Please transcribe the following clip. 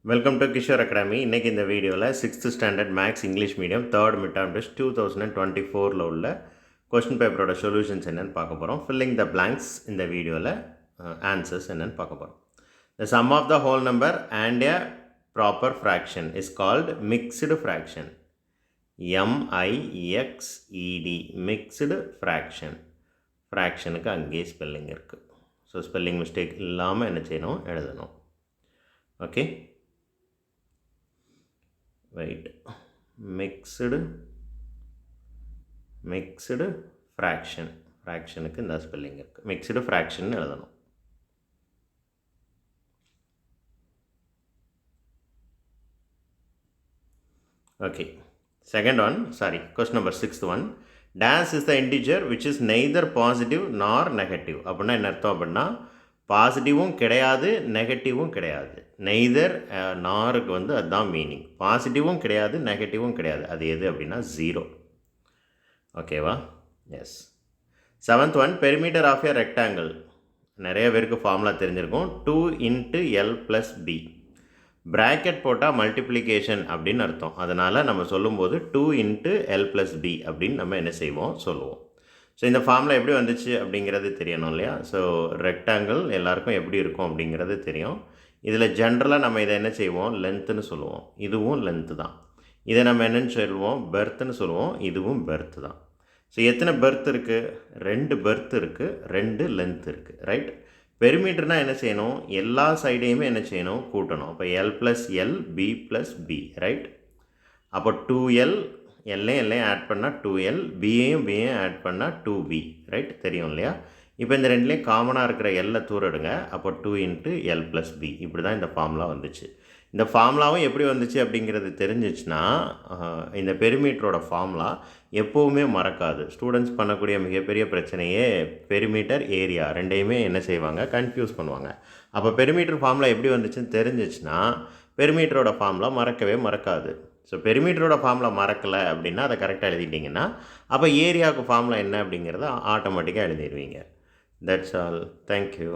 Welcome to Kishore academy. இன்றைக்கி இந்த வீடியோவில் 6th standard maths English medium 3rd midterm test 2024 உள்ள கொஸ்டின் பேப்பரோட சொல்யூஷன்ஸ் என்னென்னு பார்க்க போகிறோம். ஃபில்லிங் த பிளாங்க்ஸ் இந்த வீடியோவில் ஆன்சர்ஸ் என்னென்னு பார்க்க போகிறோம். The sum of the whole number and a proper fraction is called mixed fraction. MIXED mixed fraction. ஃப்ராக்ஷனுக்கு அங்கேயே ஸ்பெல்லிங் இருக்குது. ஸோ ஸ்பெல்லிங் மிஸ்டேக் இல்லாமல் என்ன செய்யணும், எழுதணும். Okay, right. Mixed fraction. ஃப்ராக்ஷனுக்கு இந்த ஸ்பெல்லிங் இருக்குது. மிக்ஸ்டு ஃப்ராக்ஷன் எழுதணும். Okay, second one, question number 6th one. Dash is the integer which is neither positive nor negative. அப்படின்னா என்ன அர்த்தம் அப்படின்னா, பாசிட்டிவும் கிடையாது நெகட்டிவும் கிடையாது. நெய்தர் நாருக்கு வந்து அதுதான் மீனிங். பாசிட்டிவும் கிடையாது நெகட்டிவும் கிடையாது. அது எது அப்படின்னா 0. ஓகேவா? Yes. 7th one, perimeter of a rectangle. நிறைய பேருக்கு ஃபார்முலா தெரிஞ்சிருக்கும். 2 × L + B. ப்ராக்கெட் போட்டால் மல்டிப்ளிகேஷன் அப்படின்னு அர்த்தம். அதனால் நம்ம சொல்லும்போது 2 × L + B அப்படின்னு நம்ம என்ன செய்வோம், சொல்லுவோம். ஸோ இந்த ஃபார்முலா எப்படி வந்துச்சு அப்படிங்கிறது தெரியணும் இல்லையா? ஸோ ரெக்டாங்கிள் எல்லாருக்கும் எப்படி இருக்கும் அப்படிங்கிறது தெரியும். இதில் ஜென்ரலாக நம்ம இதை என்ன செய்வோம், லென்த்துன்னு சொல்லுவோம். இதுவும் லென்த்து தான். இதை நம்ம என்னென்னு சொல்லுவோம், பெர்த்துன்னு சொல்லுவோம். இதுவும் பெர்த்து தான். ஸோ எத்தனை பெர்த் இருக்குது? 2 பெர்த் இருக்குது, 2 லென்த் இருக்குது. ரைட். பெரிமீட்டர்னால் என்ன செய்யணும், எல்லா சைடையுமே என்ன செய்யணும், கூட்டணும். அப்போ L + L, B + B. Right. அப்போ 2L, எல்லையும் ஆட் பண்ணால் 2L, பியையும் ஆட் பண்ணால் 2B. ரைட், தெரியும் இல்லையா? இப்போ இந்த ரெண்டுலேயும் காமனாக இருக்கிற எல்லை தூரடுங்க. அப்போ 2 × L + B. இப்படி தான் இந்த ஃபார்முலா வந்துச்சு. இந்த ஃபார்முலாவும் எப்படி வந்துச்சு அப்படிங்கிறது தெரிஞ்சிச்சுன்னா, இந்த பெரிமீட்டரோட ஃபார்முலா எப்போவுமே மறக்காது. ஸ்டூடெண்ட்ஸ் பண்ணக்கூடிய மிகப்பெரிய பிரச்சனையே பெரிமீட்டர், ஏரியா ரெண்டையுமே என்ன செய்வாங்க, கன்ஃபியூஸ் பண்ணுவாங்க. அப்போ பெரிமீட்டர் ஃபார்முலா எப்படி வந்துச்சுன்னு தெரிஞ்சிச்சுன்னா பெரிமீட்டரோட ஃபார்முலா மறக்கவே மறக்காது. ஸோ பெரிமீட்டரோட ஃபார்முலா மறக்கலை அப்படின்னா அதை கரெக்டாக எழுதிட்டிங்கன்னா அப்போ ஏரியாவுக்கு ஃபார்முலா என்ன அப்படிங்கிறத ஆட்டோமேட்டிக்காக எழுதிடுவீங்க. That's all. தேங்க்யூ.